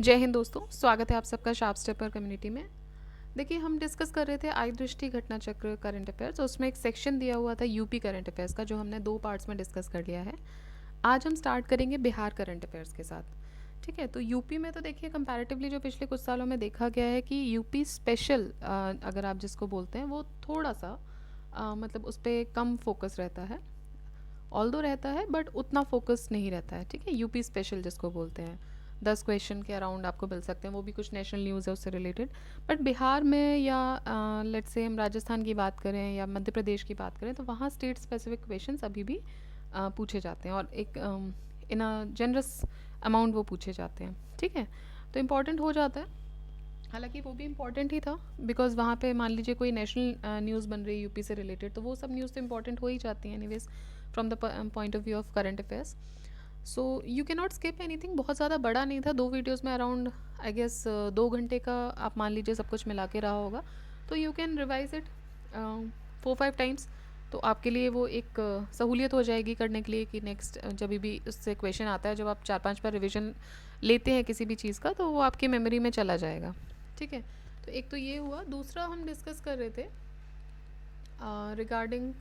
जय हिंद दोस्तों, स्वागत है आप सबका शार्प स्टेपर कम्युनिटी में। देखिए, हम डिस्कस कर रहे थे आई दृष्टि घटना चक्र करंट अफेयर्स। उसमें एक सेक्शन दिया हुआ था यूपी करंट अफेयर्स का, जो हमने 2 पार्ट्स में डिस्कस कर लिया है। आज हम स्टार्ट करेंगे बिहार करंट अफेयर्स के साथ। ठीक है, तो यूपी में तो देखिए कंपैरेटिवली जो पिछले कुछ सालों में देखा गया है कि यूपी स्पेशल, अगर आप जिसको बोलते हैं, वो थोड़ा सा मतलब उस पर कम फोकस रहता है। ऑल्दो रहता है बट उतना फोकस नहीं रहता है। ठीक है, यूपी स्पेशल जिसको बोलते हैं, 10 क्वेश्चन के अराउंड आपको मिल सकते हैं, वो भी कुछ नेशनल न्यूज़ है उससे रिलेटेड। बट बिहार में या लेट्स से हम राजस्थान की बात करें या मध्य प्रदेश की बात करें, तो वहाँ स्टेट स्पेसिफिक क्वेश्चंस अभी भी पूछे जाते हैं, और एक इन अ जनरस अमाउंट वो पूछे जाते हैं। ठीक है, तो इम्पॉर्टेंट हो जाता है। हालांकि वो भी इम्पॉर्टेंट ही था, बिकॉज वहाँ पे मान लीजिए कोई नेशनल न्यूज़ बन रही है यूपी से रिलेटेड, तो वो सब न्यूज़ तो इम्पॉर्टेंट हो ही जाती हैं anyways from the point of view of current affairs. So you can not skip anything. बहुत ज़्यादा बड़ा नहीं था, 2 वीडियोज़ में अराउंड आई गेस 2 घंटे का आप मान लीजिए सब कुछ मिला के रहा होगा। तो you can revise it 4-5 times. तो आपके लिए वो एक सहूलियत हो जाएगी करने के लिए कि नेक्स्ट जब भी उससे क्वेश्चन आता है, जब आप 4-5 बार रिविजन लेते हैं किसी भी चीज़ का, तो वो आपकी मेमोरी में चला जाएगा। ठीक है, तो एक तो ये हुआ। दूसरा हम डिस्कस कर रहे थे रिगार्डिंग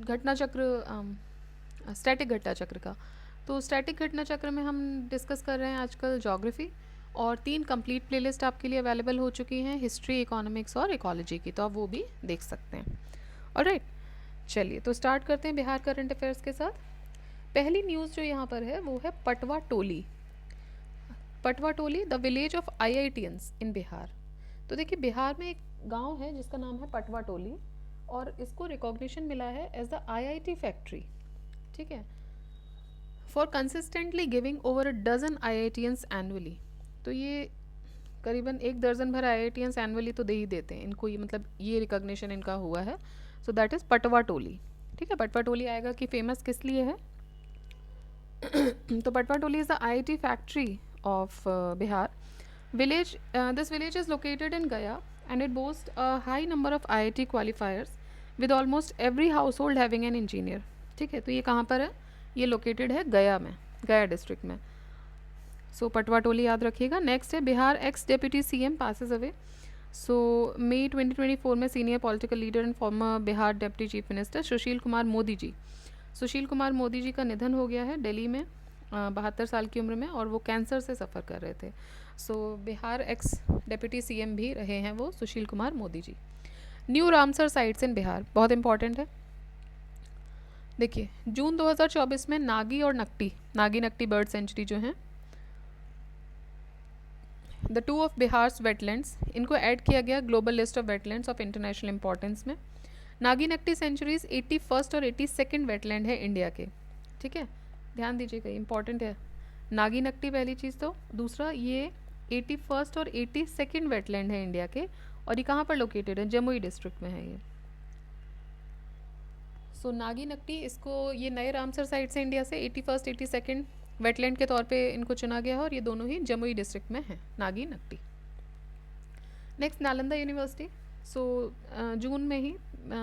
घटना चक्र, स्टैटिक घटना चक्र का। तो स्टैटिक घटना चक्र में हम डिस्कस कर रहे हैं आजकल ज्योग्राफी, और 3 कंप्लीट प्लेलिस्ट आपके लिए अवेलेबल हो चुकी हैं, हिस्ट्री, इकोनॉमिक्स और इकोलॉजी की, तो आप वो भी देख सकते हैं। ऑलराइट, चलिए तो स्टार्ट करते हैं बिहार करंट अफेयर्स के साथ। पहली न्यूज़ जो यहाँ पर है वो है Patwa Toli. Patwa Toli, the village of IITians इन बिहार। तो देखिए, बिहार में एक गांव है जिसका नाम है पटवा टोली, और इसको रिकॉग्निशन मिला है एज द आईआईटी फैक्ट्री। ठीक है, for consistently giving over a dozen IITians annually. तो ये करीबन 1 दर्जन भर आईआईटियंस एनुअली तो दे ही देते हैं इनको, ये मतलब ये रिकॉग्निशन इनका हुआ है। So that is Patwa Toli. ठीक है, पटवा टोली आएगा कि फेमस किस लिए है। तो Patwa Toli is the IIT factory of Bihar. This village is located in Gaya, and it boasts a high number of IIT qualifiers, with almost every household having an engineer. ठीक है, तो ये कहाँ पर है? ये लोकेटेड है गया में, गया डिस्ट्रिक्ट में। सो पटवा टोली याद रखिएगा। नेक्स्ट है Bihar ex deputy CM passes away. So मई 2024 में senior political leader and former Bihar deputy chief minister Sushil Kumar Modi ji, Sushil Kumar Modi ji का निधन हो गया है दिल्ली में 72 साल की उम्र में, और वो कैंसर से सफ़र कर रहे थे। So Bihar ex deputy CM भी रहे हैं वो Sushil Kumar Modi ji. New Ramsar sites in Bihar बहुत इंपॉर्टेंट है। देखिए, जून 2024 में नागी और नकटी, नागी नकटी बर्ड सेंचुरी जो हैं, द 2 ऑफ बिहार्स वेटलैंड्स, इनको ऐड किया गया global list of wetlands of international importance में। नागी नकटी सेंचुरीज 81st और 82nd वेटलैंड है इंडिया के। ठीक है, ध्यान दीजिएगा, इंपॉर्टेंट है। नागी नकटी पहली चीज़, तो दूसरा ये 81st और 82nd वेटलैंड है इंडिया के, और ये कहाँ पर लोकेटेड है? जमुई डिस्ट्रिक्ट में है ये। सो नागी नकटी, इसको ये नए रामसर साइट से इंडिया से 81st 82nd वेटलैंड के तौर पे इनको चुना गया है, और ये दोनों ही जमुई डिस्ट्रिक्ट में हैं, Nagi Nakti. Next, Nalanda university. So जून में ही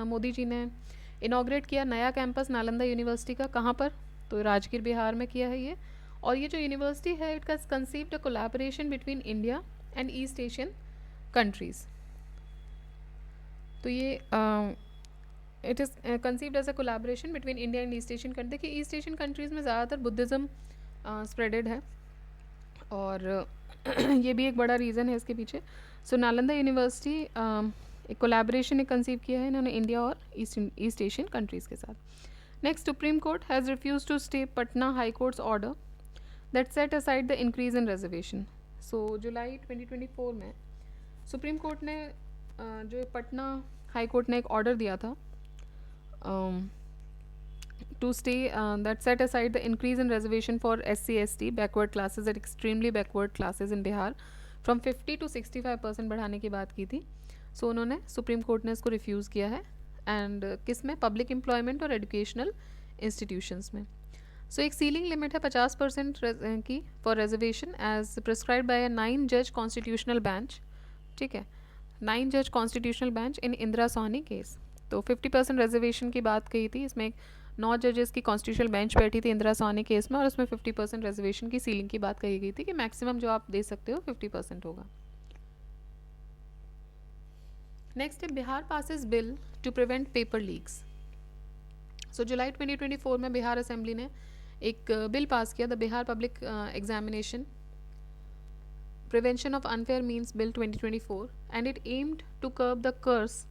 मोदी जी ने इनाग्रेट किया नया कैंपस नालंदा यूनिवर्सिटी का। कहाँ पर? तो राजगीर बिहार में किया है ये। और ये जो यूनिवर्सिटी है, it has conceived a collaboration between India and East Asian countries. तो ये it is conceived as a collaboration between India and East Asian country. देखिए, ईस्ट एशियन कंट्रीज़ में ज़्यादातर बुद्धिज़्म स्प्रेडेड है, और ये भी एक बड़ा रीज़न है इसके पीछे। सो नालंदा यूनिवर्सिटी एक कोलैबोरेशन कंसीव किया है इन्होंने इंडिया और ईस्ट एशियन कंट्रीज़ के साथ। Next, supreme court has refuse to stay Patna high court's order that set aside the increase in reservation. So जुलाई 2024 में सुप्रीम कोर्ट ने जो पटना हाई कोर्ट ने एक ऑर्डर दिया था to stay that set aside the increase in reservation for SC/ST backward classes and extremely backward classes in Bihar from 50 to 65% बढ़ाने की बात की थी। सो उन्होंने सुप्रीम कोर्ट ने इसको रिफ्यूज़ किया है, एंड किस में? पब्लिक एम्प्लॉयमेंट और एजुकेशनल इंस्टीट्यूशंस में। सो एक सीलिंग लिमिट है 50% की for reservation as prescribe by a 9 जज कॉन्स्टिट्यूशनल बेंच। ठीक है, 9 जज constitutional bench in Indira Sawhney case. तो 50% रिजर्वेशन की बात कही थी, इसमें 9 जजेस की कॉन्स्टिट्यूशनल बेंच बैठी थी इंदिरा सोनी केस में, और उसमें 50% रिजर्वेशन की सीलिंग की बात कही गई थी कि मैक्सिमम जो आप दे सकते हो 50% होगा. नेक्स्ट है Bihar passes bill to prevent paper leaks. So जुलाई 2024 में बिहार असेंबली ने एक बिल पास किया, the Bihar public examination prevention of unfair means bill 2024, and it aimed to curb the curse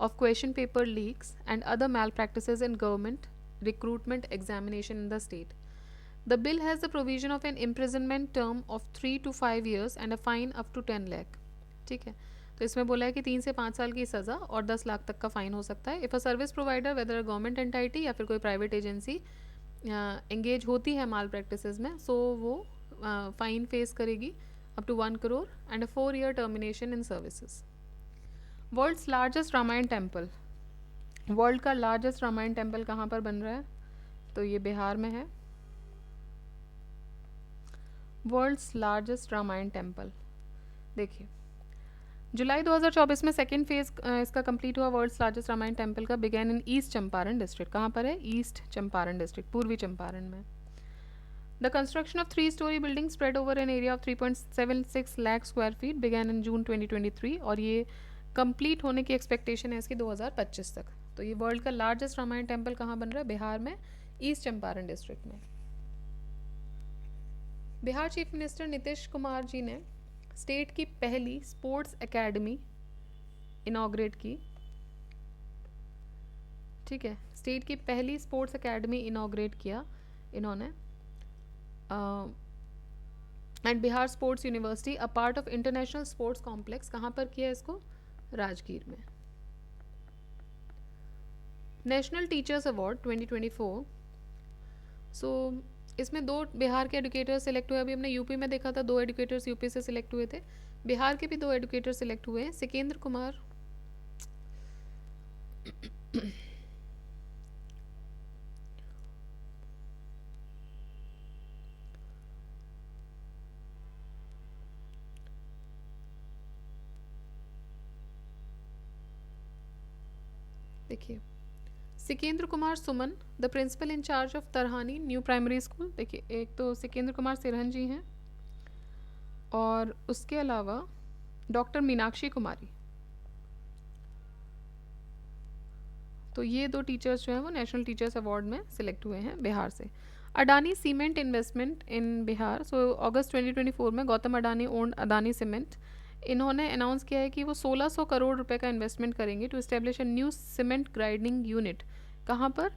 of question paper leaks and other malpractices in government recruitment examination in the state. The bill has the provision of an imprisonment term of 3 to 5 years and a fine up to 10 lakh. ठीक है, तो इसमें बोला है कि 3 से 5 साल की सज़ा और 10 लाख तक का फ़ाइन हो सकता है if a service provider whether government entity या फिर कोई प्राइवेट एजेंसी एंगेज होती है माल प्रैक्टिसेस में, सो वो फ़ाइन फेस करेगी up to 1 crore and a 4-year termination in services. World's largest Ramayan temple. World का लार्जेस्ट रामायण टेम्पल कहाँ पर बन रहा है? तो ये बिहार में है. World's largest Ramayan temple. देखिए जुलाई 2024 में सेकेंड फेज इसका कंप्लीट हुआ. वर्ल्ड्स लार्जेस्ट रामायण टेम्पल का began in east Champaran district. कहाँ पर है? ईस्ट चंपारण डिस्ट्रिक्ट, पूर्वी चंपारण में. The construction of 3-story building spread over an area of 3.76 lakh square feet began in जून 2023, और ये कंप्लीट होने की एक्सपेक्टेशन है इसकी 2025 तक. तो ये वर्ल्ड का लार्जेस्ट रामायण टेम्पल कहाँ बन रहा है? बिहार में, ईस्ट चंपारण डिस्ट्रिक्ट में. बिहार चीफ मिनिस्टर नीतीश कुमार जी ने स्टेट की पहली स्पोर्ट्स एकेडमी इनॉग्रेट की. ठीक है, स्टेट की पहली स्पोर्ट्स एकेडमी इनॉग्रेट किया इन्होंने. And Bihar sports university a part of international sports complex. कहाँ पर किया इसको? राजगीर में. National teachers award 2024. सो इसमें 2 बिहार के एडुकेटर्स सिलेक्ट हुए. अभी हमने यूपी में देखा था 2 एडुकेटर्स यूपी से सिलेक्ट हुए थे. बिहार के भी 2 एडुकेटर सिलेक्ट हुए हैं. सिकेंद्र कुमार देखिए Sikendra Kumar Suman, the principal in charge of Tarhani new primary school. देखिए एक तो सिकेंद्र कुमार सिरहन जी हैं, और उसके अलावा डॉक्टर मीनाक्षी कुमारी. तो ये 2 टीचर्स जो हैं वो नेशनल टीचर्स अवार्ड में सिलेक्ट हुए हैं बिहार से. Adani cement investment in Bihar. So अगस्त 2024 में गौतम अडानी ओन्ड अदानी सीमेंट, इन्होंने अनाउंस किया है कि वो 1600 करोड़ रुपए का इन्वेस्टमेंट करेंगे to establish a new cement grinding unit. कहाँ पर?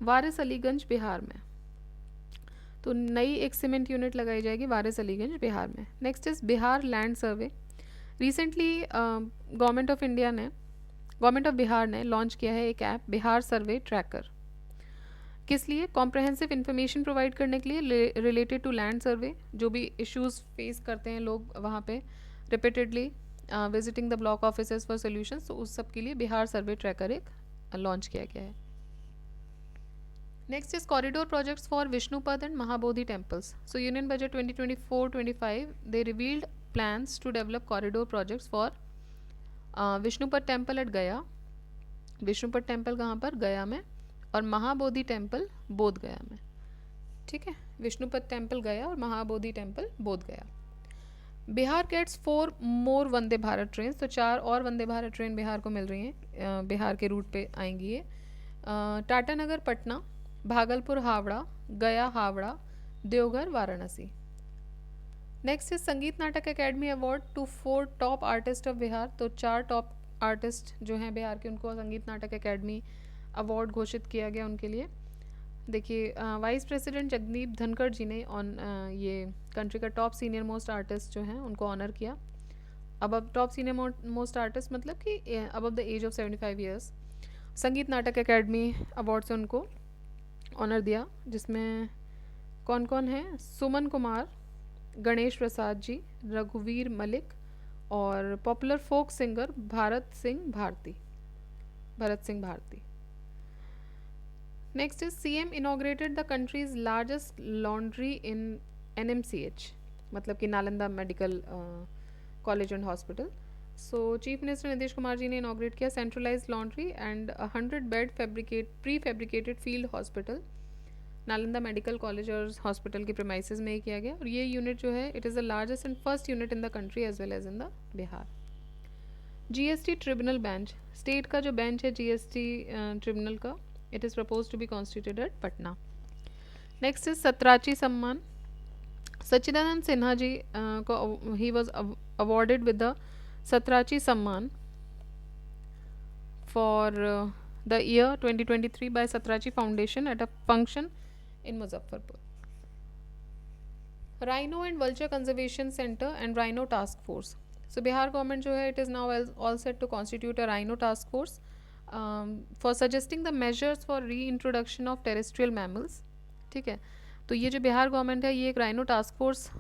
वारिस अलीगंज बिहार में. तो नई एक सीमेंट यूनिट लगाई जाएगी वारिस अलीगंज बिहार में. Next is Bihar land survey. Recently government of Bihar ने लॉन्च किया है एक ऐप बिहार सर्वे ट्रैकर. किस लिए? कॉम्प्रहेंसिव इन्फॉर्मेशन प्रोवाइड करने के लिए रिलेटेड टू लैंड सर्वे. जो भी इश्यूज फेस करते हैं लोग वहाँ पे repeatedly visiting the block offices for solutions, तो उस सब के लिए बिहार सर्वे ट्रैकर एक लॉन्च किया गया है. Next is corridor projects for Vishnupad and Mahabodhi temples. So union budget 2024-25 they revealed plans to develop corridor projects for Vishnupad temple at Gaya. Vishnupad temple कहाँ पर? गया में. और महाबोधि टेम्पल बोध गया में. ठीक है, विष्णुपद टेम्पल गया और महाबोधि टेम्पल बोध गया. बिहार गेट्स 4 मोर वंदे भारत ट्रेन. तो 4 और वंदे भारत ट्रेन बिहार को मिल रही हैं, बिहार के रूट पे आएंगी ये. Tatanagar Patna, Bhagalpur Howrah, Gaya Howrah, Deoghar Varanasi. Next is Sangeet Natak academy award to 4 top artist of Bihar. तो 4 टॉप आर्टिस्ट जो हैं बिहार के, उनको संगीत नाटक एकेडमी अवार्ड घोषित किया गया उनके लिए. देखिए वाइस प्रेसिडेंट जगदीप धनखड़ जी ने ये कंट्री का टॉप सीनियर मोस्ट आर्टिस्ट जो हैं उनको ऑनर किया. अब टॉप सीनियर मोस्ट आर्टिस्ट मतलब कि अब द एज ऑफ 75 ईयर्स. संगीत नाटक एकेडमी अवार्ड से उनको ऑनर दिया, जिसमें कौन कौन है? सुमन कुमार, गणेश प्रसाद जी, रघुवीर मलिक और popular folk singer Bharat Singh Bharati. Next is CM inaugurated the country's largest laundry in NMCH, मतलब कि Nalanda medical college and hospital. So chief minister Nitish Kumar ji ने इनॉग्रेट किया centralised laundry and 100 bed prefabricated field hospital Nalanda medical college और hospital के premises में ही किया गया। और ये यूनिट जो है it is the largest and first unit in the country as well as in the Bihar. GST tribunal bench, state का जो बेंच है जीएसटी ट्रिब्यूनल का, it is propose to be constituted at Patna. Next is Satrachi Samman. Sachchidanand Sinha ji को he was awarded with the Satrachi Samman for the year 2023 by Satrachi Foundation at a function in Muzaffarpur. Rhino and Vulture Conservation Center and Rhino Task Force. So Bihar government जो है it is now all set to constitute a Rhino Task Force for suggesting the measures for reintroduction of terrestrial mammals. ठीक है, तो ये जो Bihar government है ये एक राइनो टास्क फोर्स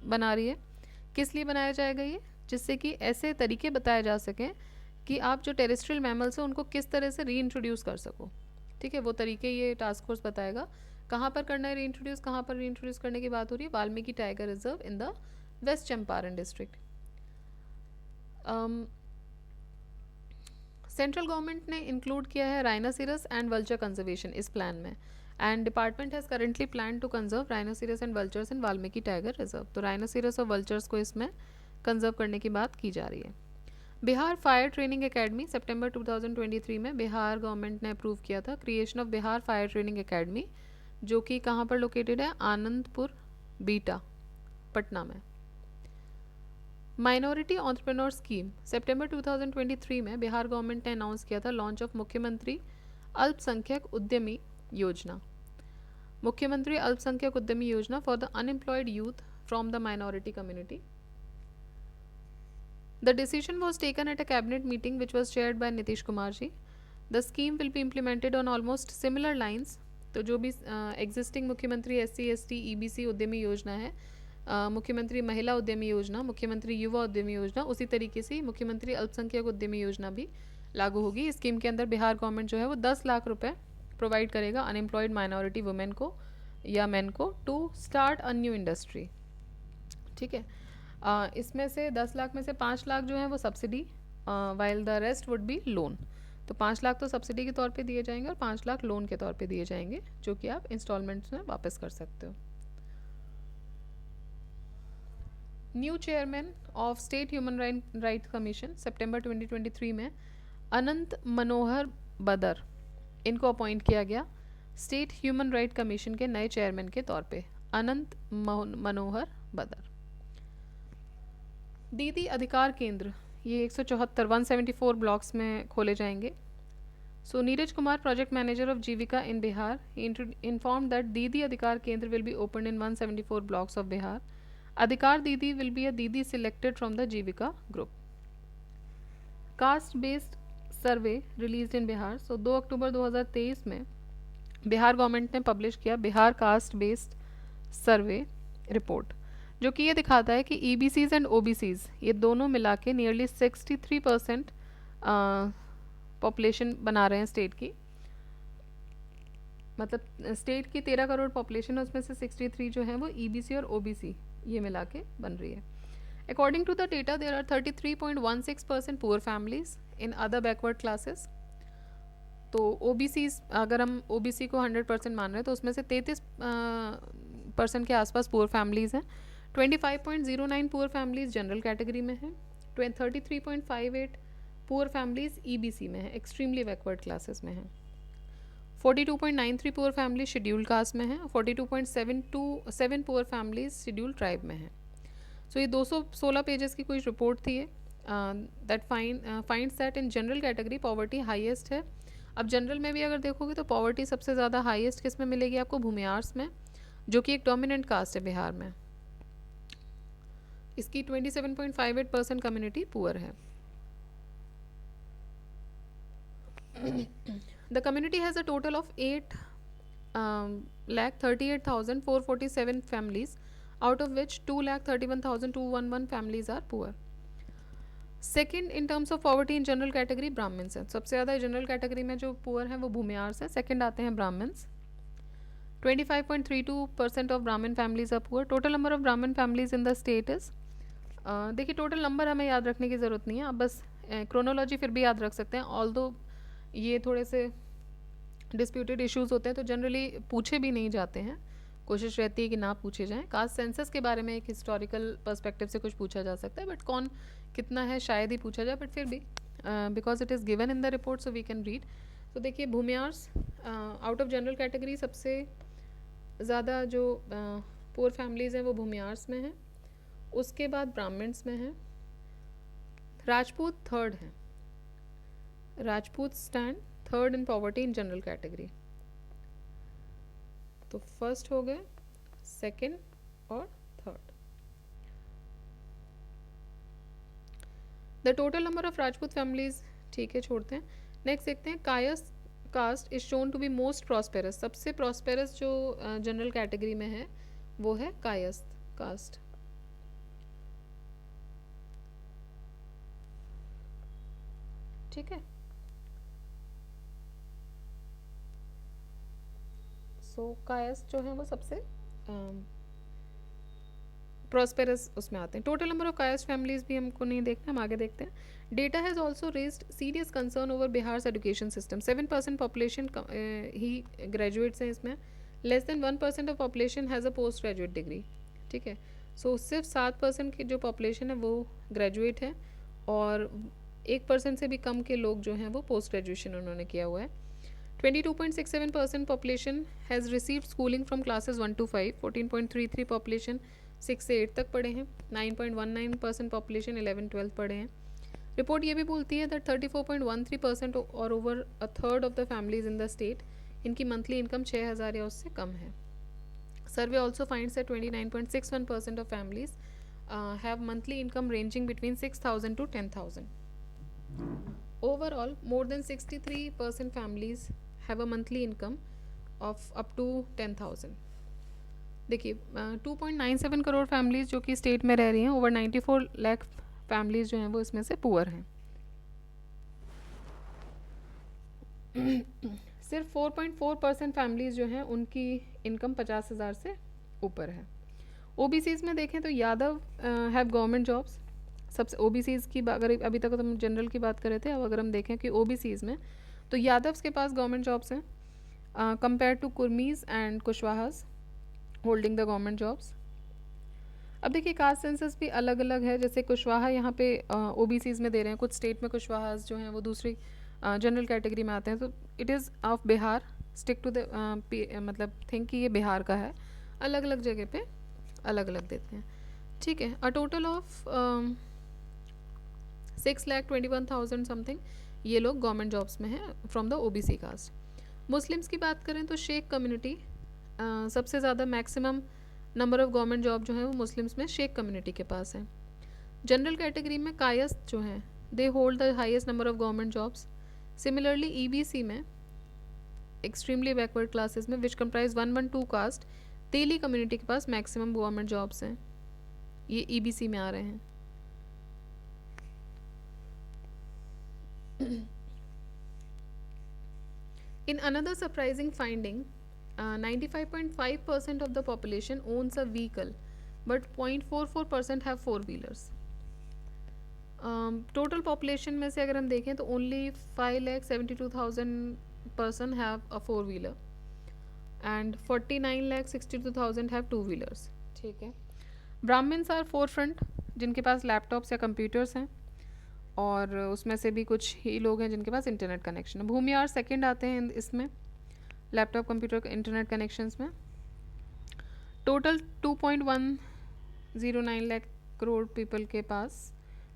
बना रही है। किस लिए बनाया जाएगा ये? जिससे कि ऐसे तरीके बताए जा सकें कि आप जो टेरेस्ट्रियल मैमल्स हैं उनको किस तरह से रीइंट्रोड्यूस कर सको। ठीक है, वो तरीके ये टास्क फोर्स बताएगा। कहाँ पर करना है रीइंट्रोड्यूस, कहाँ पर रीइंट्रोड्यूस करने की बात हो रही है? Valmiki tiger reserve in the west Champaran district. Central government ने इंक्लूड किया है राइनोसिरस एंड वल्चर कंजर्वेशन इस प्लान में, and department has currently plan to conserve rhinoceros and vultures in Valmiki tiger reserve. तो राइनोसिरस और वल्चर्स को इसमें कंजर्व करने की बात की जा रही है। बिहार फायर ट्रेनिंग एकेडमी, सितंबर 2023 में बिहार गवर्नमेंट ने अप्रूव किया था creation of Bihar fire training academy, जो कि कहाँ पर लोकेटेड है? आनंदपुर बीटा, पटना में। माइनॉरिटी एंटरप्रेन्योर स्कीम, सितंबर 2023 में बिहार गवर्नमेंट ने अनाउंस किया था लॉन्च ऑफ मुख्यमंत्री अल्पसंख्यक उद्यमी योजना। मुख्यमंत्री अल्पसंख्यक उद्यमी योजना for the unemployed youth from the minority community. The decision was taken at a cabinet meeting which was chaired by Nitish Kumar ji. The scheme will be implemented on almost similar lines. तो जो भी existing मुख्यमंत्री SC/ST EBC उद्यमी योजना है, मुख्यमंत्री महिला उद्यमी योजना, मुख्यमंत्री युवा उद्यमी योजना, उसी तरीके से मुख्यमंत्री अल्पसंख्यक उद्यमी योजना भी लागू होगी। इस स्कीम के अंदर बिहार गवर्नमेंट जो है वो 10 लाख रुपए प्रोवाइड करेगा अनएम्प्लॉयड माइनॉरिटी वुमेन को या मैन को to start a new industry. ठीक है, इसमें से 10 लाख में से 5 लाख जो है वो subsidy, while the rest would be loan. तो 5 लाख तो सब्सिडी के तौर पे दिए जाएंगे और 5 लाख लोन के तौर पे दिए जाएंगे, जो कि आप इंस्टॉलमेंट्स में वापस कर सकते हो। New chairman of state human rights commission, सितंबर 2023 में अनंत मनोहर बदर, इनको अपॉइंट किया गया स्टेट ह्यूमन राइट कमीशन के नए चेयरमैन के तौर पे, अनंत मनोहर बदर। दीदी अधिकार केंद्र, ये 174 ब्लॉक्स में खोले जाएंगे। So Neeraj Kumar, project manager of Jeevika in Bihar, inform that Didi Adhikar Kendra will be open in 174 blocks of Bihar. Adhikar Didi will be a didi selected from the Jeevika group. Caste based survey released in Bihar. So 2 अक्टूबर 2023 में बिहार गवर्नमेंट ने पब्लिश किया Bihar caste based survey report, जो कि ये दिखाता है कि EBCs एंड OBCs ये दोनों मिला के नियरली 63% पॉपुलेशन बना रहे हैं स्टेट की। मतलब स्टेट की 13 करोड़ पॉपुलेशन है, उसमें से 63 जो है वो EBC और OBC ये मिला के बन रही है। According to the data there are 33.16% poor families in other backward classes. तो OBCs, अगर हम OBC को 100% मान रहे हैं तो उसमें से 33% के आसपास पुअर फैमिलीज हैं। 25.09 पुअर फैमिलीज जनरल कैटेगरी में है, 33.58 पुअर फैमिलीज EBC में है, एक्सट्रीमली बैकवर्ड क्लासेस में है। 42.93 पुअर फैमिलीज शेड्यूल्ड कास्ट में है, 42.727 पुअर फैमिलीज शेड्यूल्ड ट्राइब में है। सो ये 216 पेजेस की कोई रिपोर्ट थी that finds that in general category poverty highest है। अब जनरल में भी अगर देखोगे तो पॉवर्टी सबसे ज़्यादा हाईएस्ट किस में मिलेगी आपको? भूमियार्स में, जो कि एक डोमिनेंट कास्ट है बिहार में। इसकी 27.58% कम्युनिटी पुअर है। The community has a total of 8,38,447 families, out of which 2,31,211 families are poor. Second in terms of poverty in general category Brahmins है। सबसे ज़्यादा जनरल कैटेगरी में जो पुअर हैं वो भूमियार्स हैं। सेकंड आते हैं Brahmins. 25.32% of Brahmin families are poor. Total number of Brahmin families in the state is देखिए टोटल नंबर हमें याद रखने की ज़रूरत नहीं है, आप बस क्रोनोलॉजी फिर भी याद रख सकते हैं। ऑल्दो ये थोड़े से डिस्प्यूटेड इश्यूज होते हैं तो जनरली पूछे भी नहीं जाते हैं, कोशिश रहती है कि ना पूछे जाएं। कास्ट सेंसस के बारे में एक हिस्टोरिकल पर्सपेक्टिव से कुछ पूछा जा सकता है, बट कौन कितना है शायद ही पूछा जाए, बट फिर भी because it is given in the report so we can read. तो देखिए Bhumihars out of general category सबसे ज़्यादा जो पुअर फैमिलीज़ हैं वो भूमियार्स में हैं, उसके बाद ब्राह्मण्स में हैं, राजपूत थर्ड हैं, Rajput stand third in poverty in general category. तो फर्स्ट हो गए, सेकंड और third. The total number of Rajput families, ठीक है छोड़ते हैं। नेक्स्ट देखते हैं Kayastha caste is shown to be most prosperous. सबसे प्रॉस्पेरस जो जनरल कैटेगरी में है वो है कायस्थ कास्ट। ठीक है, सो कायस्थ जो है वो सबसे प्रॉस्पेरस उसमें आते हैं। Total number of Kayasth families भी हमको नहीं देखना, हम आगे देखते हैं। Data has also raised serious concern over Bihar education system. 7% population he graduates हैं इसमें, less than 1% of population has a post graduate degree. ठीक है, सो सिर्फ 7% की जो पॉपुलेशन है वो ग्रेजुएट है और 1% से भी कम के लोग जो हैं वो पोस्ट ग्रेजुएशन उन्होंने किया हुआ है। 22.67% population has received schooling from classes 1 to 5, 14.33 population 6 से 8 तक पढ़े हैं, 9.19% population 11-12 पढ़े हैं। रिपोर्ट ये भी बोलती है दैट 34.13% और over a third of the families in the state इनकी मंथली इनकम 6,000 या उससे कम है। Survey also finds that 29.61% of families have monthly income ranging between 6,000 to 10,000. Overall, more than 63% families have a monthly income of up to 10,000. देखिए 2.97 crore families जो कि state में रह रही हैं, ओवर 94 लाख फैमिलीज जो हैं वो इसमें से पुअर हैं। सिर्फ 4.4% फैमिलीज जो हैं उनकी इनकम 50,000 से ऊपर है। ओबीसीज में देखें तो यादव हैव गवर्नमेंट जॉब्स। सबसे ओबीसीज़ की अगर अभी तक तो हम जनरल की बात कर रहे थे, अब अगर हम देखें कि ओबीसीज़ में तो यादव्स के पास गवर्नमेंट जॉब्स हैं compare to Kurmis and Kushwahas holding the government jobs. अब देखिए कास्ट सेंसस भी अलग अलग है, जैसे कुशवाहा यहाँ पे ओबीसीज़ में दे रहे हैं, कुछ स्टेट में कुशवाहाज जो हैं वो दूसरी जनरल कैटेगरी में आते हैं। तो it is of Bihar, stick to the मतलब थिंक कि ये बिहार का है, अलग अलग जगह पे अलग अलग देते हैं। ठीक है, अ टोटल ऑफ 6,21,000 समथिंग ये लोग गवर्नमेंट जॉब्स में हैं from the OBC caste. Muslims की बात करें तो शेख कम्युनिटी सबसे ज़्यादा maximum number of government job जो है वो मुस्लिम्स में शेख कम्युनिटी के पास है। जनरल कैटेगरी में कायस्थ जो हैं they hold the highest number of government jobs. Similarly EBC में एक्सट्रीमली बैकवर्ड क्लासेस में विच कंप्राइज 112 कास्ट, तेली कम्युनिटी के पास मैक्सिमम गवर्नमेंट जॉब्स हैं, ये ईबीसी में आ रहे हैं। In another surprising finding, 95.5% of the population owns a vehicle, but 0.44% have four-wheelers. Total population में से अगर हम देखें तो only 5,72,000 person have a four-wheeler and 49,62,000 have two-wheelers. ठीक है, ब्राह्मण्स आर forefront जिनके पास लैपटॉप्स या कंप्यूटर्स हैं और उसमें से भी कुछ ही लोग हैं जिनके पास इंटरनेट कनेक्शन है। भूमियार सेकंड आते हैं इसमें लैपटॉप कंप्यूटर इंटरनेट कनेक्शंस में। टोटल 2.109 लाख करोड़ पीपल के पास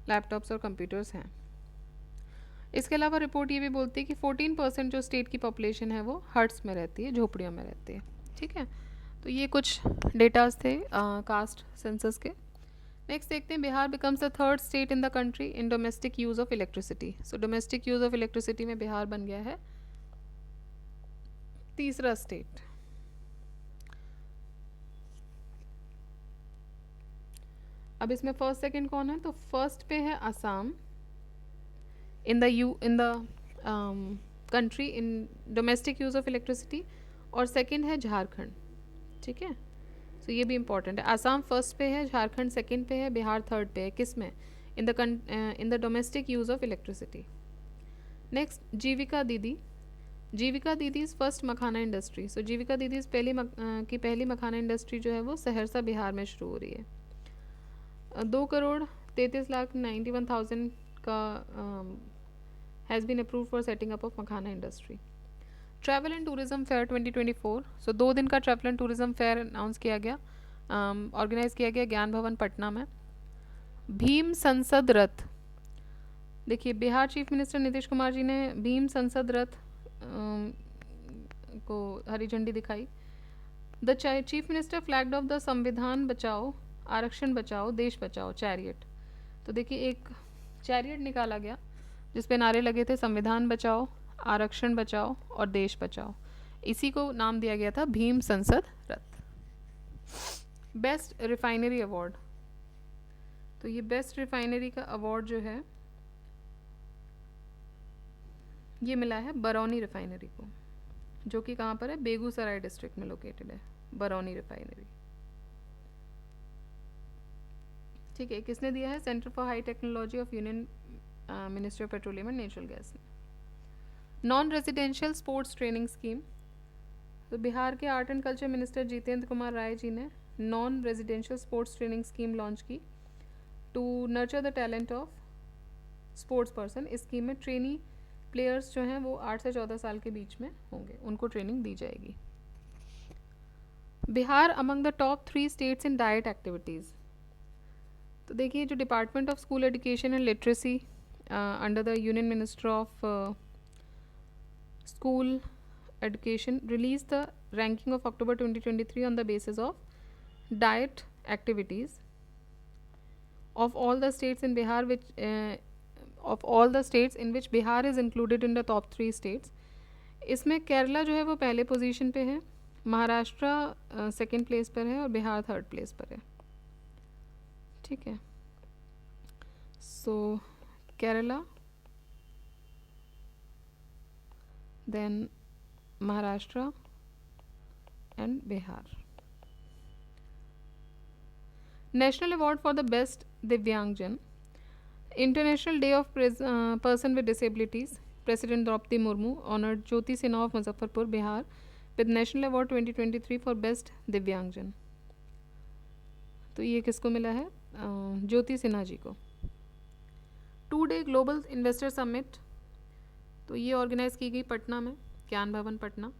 लैपटॉप्स और कंप्यूटर्स हैं। इसके अलावा रिपोर्ट ये भी बोलती है कि 14% जो स्टेट की पॉपुलेशन है वो हट्स में रहती है, झोपड़ियों में रहती है। ठीक है, तो ये कुछ डेटाज थे कास्ट सेंसस के। नेक्स्ट देखते हैं Bihar becomes the third state in the country in domestic use of electricity. So domestic use of electricity में बिहार बन गया है तीसरा स्टेट। अब इसमें फर्स्ट सेकंड कौन है, तो फर्स्ट पे है Assam in the country in domestic use of electricity और सेकंड है झारखंड। ठीक है, सो ये भी इम्पॉर्टेंट है। आसाम फर्स्ट पे है, झारखंड सेकंड पे है, बिहार थर्ड पे है। किस में? In the domestic use of electricity. Next, Jeevika didi. Jeevika didi is first makhana industry. So Jeevika didi is पहली मखाना इंडस्ट्री जो है वो सहरसा बिहार में शुरू हो रही है। 2,33,91,000 का has been approve for setting up of makhana industry. Travel and tourism fair 2024। So 2 दिन का travel and tourism fair announce किया गया, ऑर्गेनाइज किया गया ज्ञान भवन पटना में। भीम संसद रथ। देखिए, बिहार चीफ मिनिस्टर नीतीश कुमार जी ने भीम संसद रथ को हरी झंडी दिखाई। The chief minister flagged of the संविधान बचाओ, आरक्षण बचाओ, देश बचाओ चैरियट। तो देखिए, एक चैरियट निकाला गया जिस पे नारे लगे थे संविधान बचाओ, आरक्षण बचाओ और देश बचाओ। इसी को नाम दिया गया था भीम संसद रथ। Best refinery award. तो ये बेस्ट रिफाइनरी का अवार्ड जो है ये मिला है बरौनी रिफाइनरी को, जो कि कहाँ पर है? बेगूसराय डिस्ट्रिक्ट में लोकेटेड है बरौनी रिफाइनरी। ठीक है, किसने दिया है? Centre for high technology of union ministry of petroleum and natural gas ने। Non residential sports training scheme. तो बिहार के art and culture minister Jitendra Kumar Rai ji ने non residential sports training scheme launch की to nurture the talent of sports person. इस scheme में trainee players जो हैं वो 8 से 14 साल के बीच में होंगे, उनको ट्रेनिंग दी जाएगी। Bihar among the top 3 states in diet activities. तो देखिए, जो department of school education and literacy under the union minister of school education released the ranking of October 2023 on the basis of diet activities of all the states in Bihar, which of all the states in which Bihar is included in the top 3 states. इसमें केरला जो है वो पहले position पे है, Maharashtra second place पर है और बिहार थर्ड प्लेस पर है। ठीक है, so Kerala, then Maharashtra and Bihar. National Award for the Best Divyangjan. International Day of Person with Disabilities. President Draupadi Murmu honored Jyoti Sinha of Muzaffarpur, Bihar with National Award 2023 for Best Divyangjan. तो ये किसको मिला है? ज्योति सिन्हा जी को। 2-day global investor summit, तो ये organise की गई पटना में, ज्ञान भवन पटना।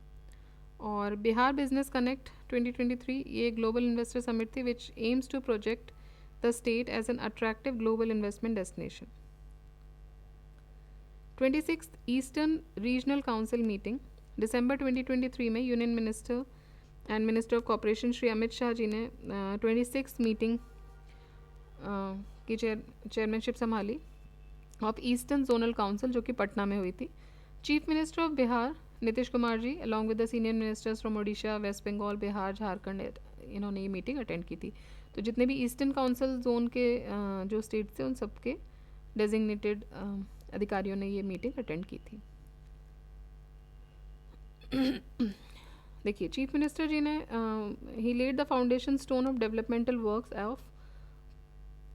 और बिहार बिजनेस कनेक्ट 2023 ये ग्लोबल इन्वेस्टर समिट थी which aims to project the state as an attractive global investment destination. 26th eastern regional council meeting दिसंबर 2023 में union minister and minister of corporation Shri Amit Shah ji ने 26th मीटिंग की चेयरमैनशिप संभाली of eastern zonal council, जो कि पटना में हुई थी। Chief minister of Bihar Nitish Kumar ji along with the senior ministers from Odisha, west Bengal, Bihar, Jharkhand, इन्होंने ये मीटिंग अटेंड की थी। तो जितने भी ईस्टर्न काउंसिल जोन के जो स्टेट्स थे उन सबके डेजिग्नेटेड अधिकारियों ने ये मीटिंग अटेंड की थी। देखिए, चीफ मिनिस्टर जी ने he led the foundation stone of developmental works of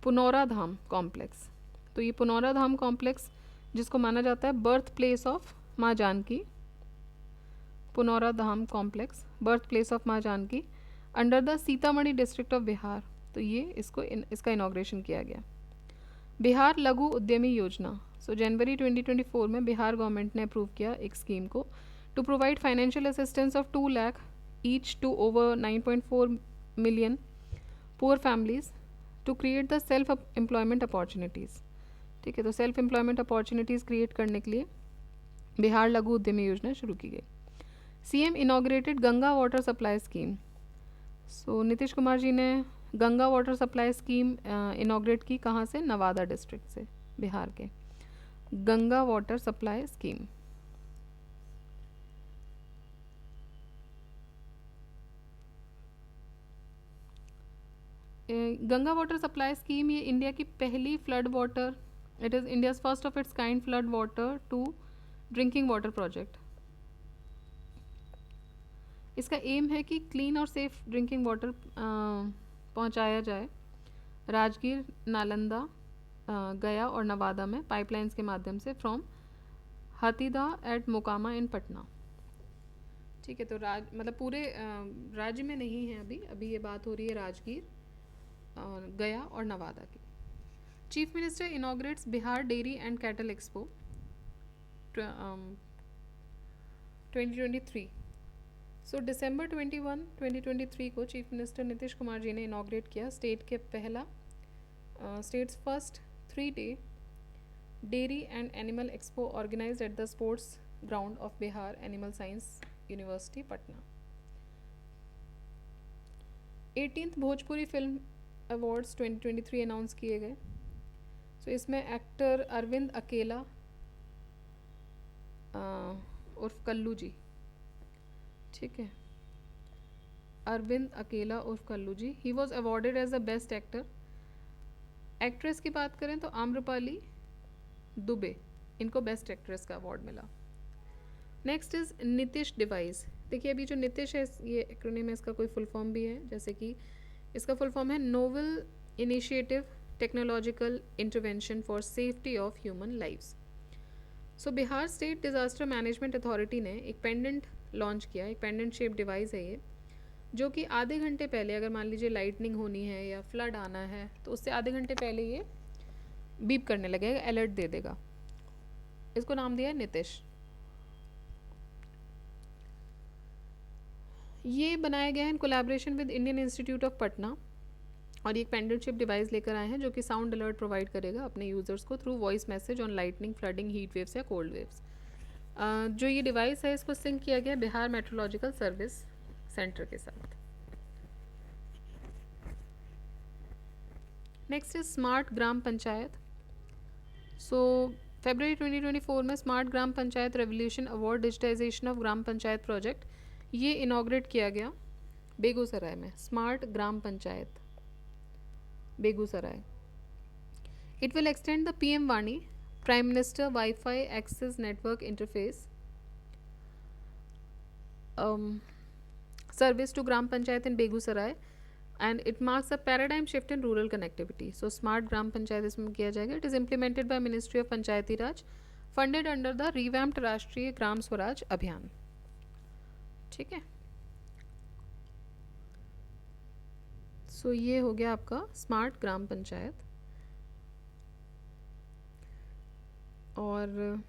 Punaura Dham complex. तो ये पुनौरा धाम कॉम्प्लेक्स जिसको माना जाता है birth place of Maa Janaki, Punaura Dham complex birth place of Maa Janaki under the Sitamarhi district of Bihar. तो ये इसका इनॉग्रेशन किया गया। बिहार लघु उद्यमी योजना, सो जनवरी 2024 में बिहार गवर्नमेंट ने अप्रूव किया एक स्कीम को to provide financial assistance of 2 lakh each to over 9.4 million poor families to create the self employment opportunities. ठीक है, तो सेल्फ एम्प्लॉयमेंट अपॉर्चुनिटीज़ क्रिएट करने के लिए बिहार लघु उद्यमी योजना शुरू की गई। CM inaugurated Ganga water supply scheme. So Nitish Kumar ji ने Ganga water supply scheme inaugurate की, कहाँ से? नवादा डिस्ट्रिक्ट से, बिहार के। Ganga water supply scheme. Ganga water supply scheme ये इंडिया की पहली flood water, it is India's first of its kind flood water to drinking water project. इसका एम है कि क्लीन और सेफ ड्रिंकिंग वाटर पहुंचाया जाए राजगीर, नालंदा, गया और नवादा में पाइपलाइंस के माध्यम से फ्रॉम हाथीदा एट मोकामा इन पटना। ठीक है, तो मतलब पूरे राज्य में नहीं है अभी ये बात हो रही है राजगीर और गया और नवादा की। Chief minister inaugurates Bihar dairy and cattle expo 2023। So दिसंबर 21, 2023 को चीफ मिनिस्टर नीतीश कुमार जी ने इनॉग्रेट किया state's first 3-day dairy and animal expo organised at the sports ground of Bihar animal science university Patna. 18th Bhojpuri film awards 2023 announce किए गए। सो इसमें actor Arvind Akela उर्फ कल्लू जी, ठीक है, अरविंद अकेला उर्फ Kallu ji, he was awarded as the best actor. Actress की बात करें तो आम्रपाली दुबे, इनको बेस्ट एक्ट्रेस का अवार्ड मिला। Next is Nitish device. देखिए अभी जो नीतीश है ये एक्रोनिम है, इसका कोई फुल फॉर्म भी है, जैसे कि इसका फुल फॉर्म है novel initiative technological intervention for safety of human lives. So Bihar state disaster management authority ने एक पेंडेंट लॉन्च किया, एक पेंडेंट शेप डिवाइस है ये, जो कि आधे घंटे पहले अगर मान लीजिए लाइटनिंग होनी है या फ्लड आना है तो उससे आधे घंटे पहले ये बीप करने लगेगा, अलर्ट दे देगा। इसको नाम दिया है नीतीश। ये बनाया गया है in collaboration with Indian institute of Patna और ये एक पेंडेंट शेप डिवाइस लेकर आए हैं जो कि साउंड अलर्ट प्रोवाइड करेगा अपने यूज़र्स को through voice message on lightning, flooding, heat waves या कोल्ड वेव्स। जो ये डिवाइस है इसको सिंक किया गया बिहार मेट्रोलॉजिकल सर्विस सेंटर के साथ। Next is smart gram panchayat. So फरवरी 2024 में smart gram panchayat revolution award digitisation of gram panchayat project ये इनॉग्रेट किया गया बेगूसराय में। Smart gram panchayat Begusarai. It will extend the PM Vani Prime Minister Wi-Fi Access Network Interface service to Gram Panchayat in Begusarai, and it marks a paradigm shift in rural connectivity. So Smart Gram Panchayat इसमें किया जाएगा. It is implemented by Ministry of Panchayati Raj, funded under the revamped राष्ट्रीय ग्राम स्वराज अभियान. ठीक है. सो ये हो गया आपका स्मार्ट ग्राम पंचायत. और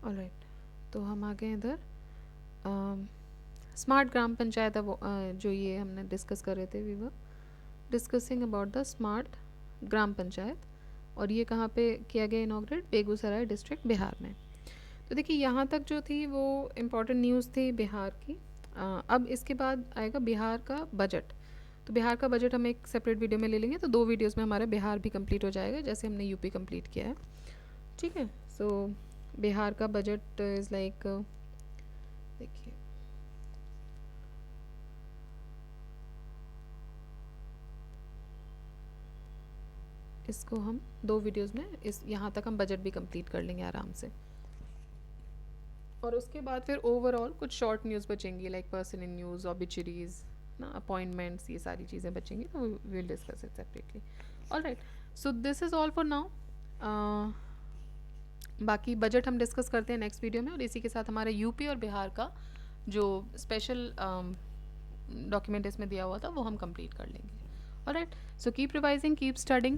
ऑलराइट, तो हम आ गए इधर स्मार्ट ग्राम पंचायत. जो ये हमने डिस्कस कर रहे थे, we were discussing about the smart ग्राम पंचायत. और ये कहाँ पे किया गया इनॉग्रेट? बेगूसराय डिस्ट्रिक्ट बिहार में. तो देखिए यहाँ तक जो थी वो इम्पॉर्टेंट न्यूज़ थी बिहार की. अब इसके बाद आएगा बिहार का बजट. तो बिहार का बजट हम एक सेपरेट वीडियो में ले लेंगे, तो 2 वीडियोस में हमारा बिहार भी कंप्लीट हो जाएगा जैसे हमने यूपी कंप्लीट किया है. ठीक है. सो बिहार का बजट इज़ लाइक, देखिए इसको हम 2 वीडियोस में इस यहाँ तक हम बजट भी कंप्लीट कर लेंगे आराम से. और उसके बाद फिर ओवरऑल कुछ शॉर्ट न्यूज़ बचेंगी, like person in news, obituaries ना, अपॉइंटमेंट्स, ये सारी चीज़ें बचेंगी, तो we will discuss it separately. Alright, so this is all for now. बाकी बजट हम डिस्कस करते हैं नेक्स्ट वीडियो में, और इसी के साथ हमारा यूपी और बिहार का जो स्पेशल डॉक्यूमेंट इसमें दिया हुआ था वो हम कंप्लीट कर लेंगे. Alright, so keep revising, keep studying.